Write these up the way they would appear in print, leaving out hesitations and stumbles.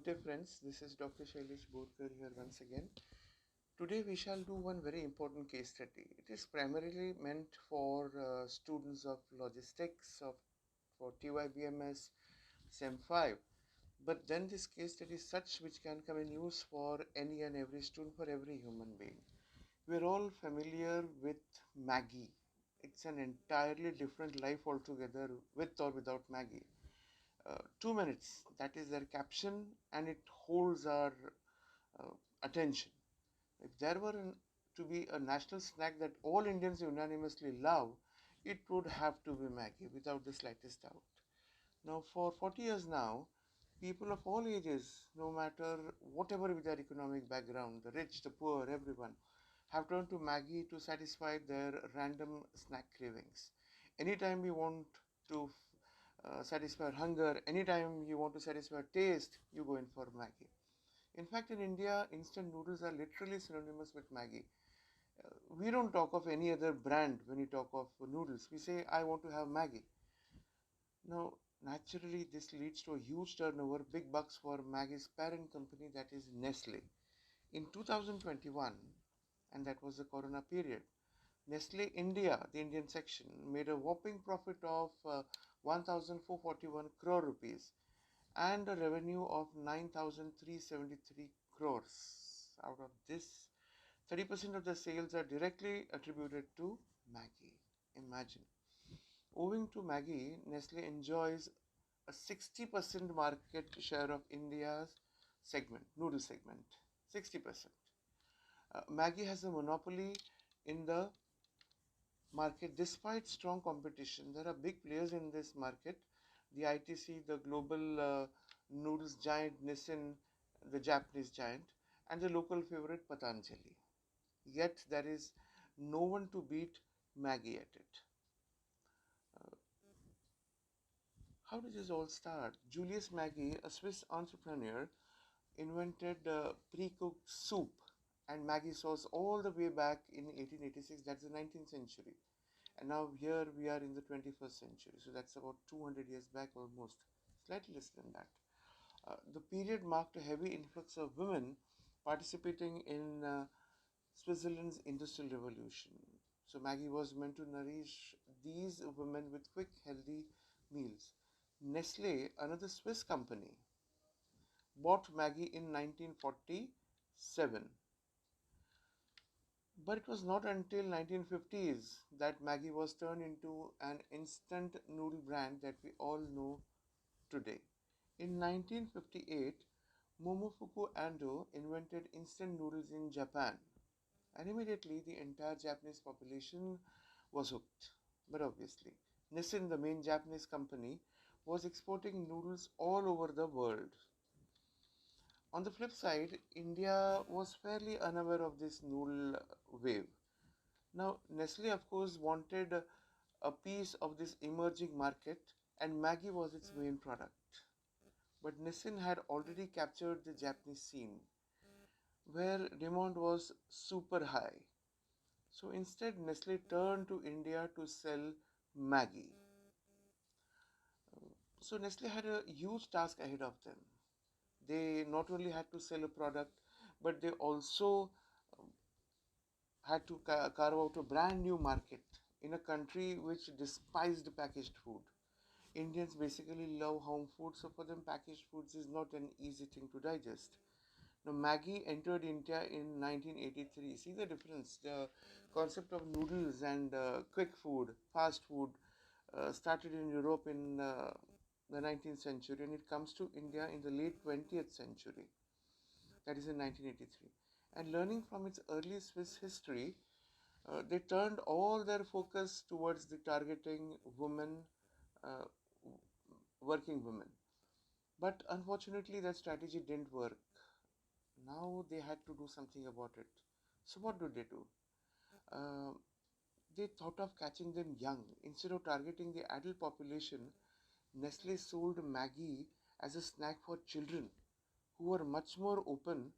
day friends, this is Dr. Shailesh Borkar here once again. Today we shall do one very important case study. It is primarily meant for students of logistics, for TYBMS, SEM 5. But then this case study is such which can come in use for any and every student, for every human being. We're all familiar with Maggi. It's an entirely different life altogether with or without Maggi. 2 minutes, that is their caption, and it holds our uh, attention. If there were to be a national snack that all Indians unanimously love, it would have to be Maggi without the slightest doubt. Now, for 40 years now, people of all ages, no matter whatever with their economic background, the rich, the poor, everyone, have turned to Maggi to satisfy their random snack cravings. Anytime we want to satisfy hunger, anytime you want to satisfy taste, you go in for Maggi. In fact, in India, instant noodles are literally synonymous with Maggi. We don't talk of any other brand when we talk of noodles. We say, I want to have Maggi. Now, naturally, this leads to a huge turnover, big bucks for Maggi's parent company, that is Nestle. In 2021, and that was the Corona period, Nestle India, the Indian section, made a whopping profit of 1,441 crore rupees and a revenue of 9,373 crores. Out of this, 30% of the sales are directly attributed to Maggi. Imagine. Owing to Maggi, Nestle enjoys a 60% market share of India's segment, noodle segment. 60%. Maggi has a monopoly in the market despite strong competition. There are big players in this market. The ITC, the global noodles giant Nissin, the Japanese giant, and the local favorite Patanjali. Yet there is no one to beat Maggi at it. How did this all start? Julius Maggi, a Swiss entrepreneur, invented pre-cooked soup and Maggi sauce all the way back in 1886. That's the 19th century. And now here we are in the 21st century. So that's about 200 years back almost, slightly less than that. The period marked a heavy influx of women participating in Switzerland's industrial revolution. So Maggi was meant to nourish these women with quick, healthy meals. Nestle, another Swiss company, bought Maggi in 1947. But it was not until 1950s that Maggi was turned into an instant noodle brand that we all know today. In 1958, Momofuku Ando invented instant noodles in Japan, and immediately the entire Japanese population was hooked. But obviously, Nissin, the main Japanese company, was exporting noodles all over the world. On the flip side, India was fairly unaware of this noodle wave. Now, Nestle, of course, wanted a piece of this emerging market, and Maggi was its main product. But Nissin had already captured the Japanese scene, where demand was super high. So instead, Nestle turned to India to sell Maggi. So Nestle had a huge task ahead of them. They not only had to sell a product, but they also had to carve out a brand new market in a country which despised packaged food. Indians basically love home food, so for them packaged foods is not an easy thing to digest. Now Maggi entered India in 1983. See the difference. The concept of noodles and quick food, fast food, started in Europe in the 19th century, and it comes to India in the late 20th century. That is in 1983. And learning from its early Swiss history, they turned all their focus towards the targeting women, uh, working women. But unfortunately, that strategy didn't work. Now they had to do something about it. So what did they do? Uh, they thought of catching them young. Instead of targeting the adult population, Nestle sold Maggi as a snack for children who were much more open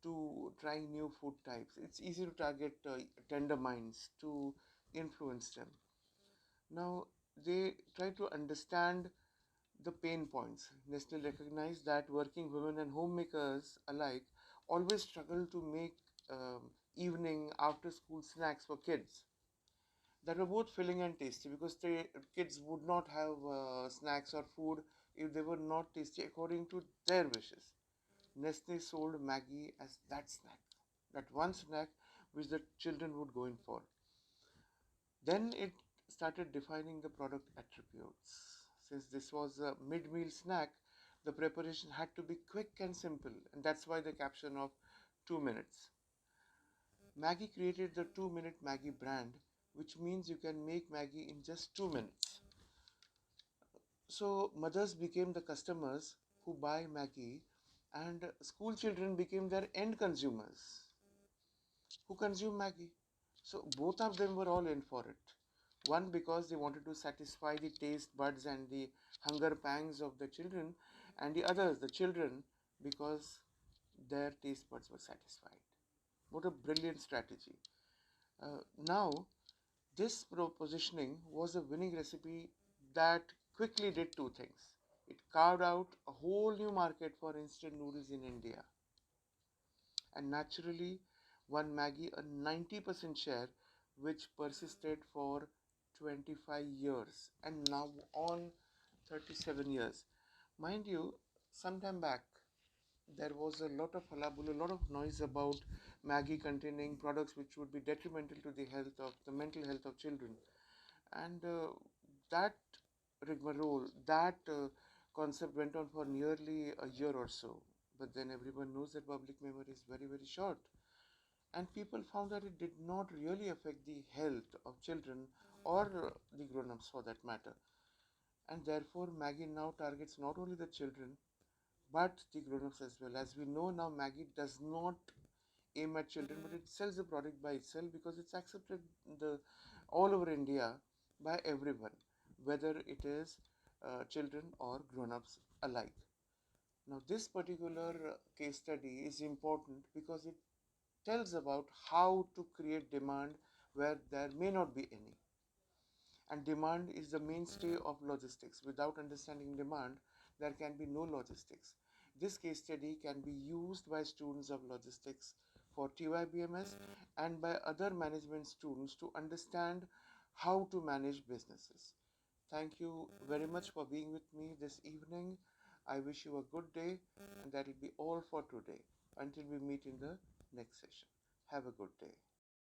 to trying new food types. It's easy to target tender minds, to influence them. Now they try to understand the pain points. Nestle recognized that working women and homemakers alike always struggle to make evening after school snacks for kids that were both filling and tasty, because the kids would not have snacks or food if they were not tasty according to their wishes. Nestle sold Maggi as that snack, that one snack which the children would go in for. Then it started defining the product attributes. Since this was a mid-meal snack, the preparation had to be quick and simple, and that's why the caption of 2 minutes. Maggi created the 2-minute Maggi brand, which means you can make Maggi in just 2 minutes. So mothers became the customers who buy Maggi, and school children became their end consumers who consume Maggi. So both of them were all in for it. One because they wanted to satisfy the taste buds and the hunger pangs of the children, and the others, the children, because their taste buds were satisfied. What a brilliant strategy. Now, this positioning was a winning recipe that quickly did two things. It carved out a whole new market for instant noodles in India, and naturally won Maggi a 90% share, which persisted for 25 years and now on 37 years. Mind you, sometime back there was a lot of hullabaloo, a lot of noise about Maggi containing products which would be detrimental to the health of the mental health of children, and that rigmarole, that concept went on for nearly a year or so. But then everyone knows that public memory is very, very short, and people found that it did not really affect the health of children or the grown-ups for that matter. And therefore, Maggi now targets not only the children but the grown-ups as well. As we know now, Maggi does not aim at children, but it sells the product by itself because it's accepted the all over India by everyone, whether it is children or grown-ups alike. Now, this particular case study is important because it tells about how to create demand where there may not be any. And demand is the mainstay of logistics. Without understanding demand, there can be no logistics. This case study can be used by students of logistics for TYBMS and by other management students to understand how to manage businesses. Thank you very much for being with me this evening. I wish you a good day, and that will be all for today. Until we meet in the next session. Have a good day.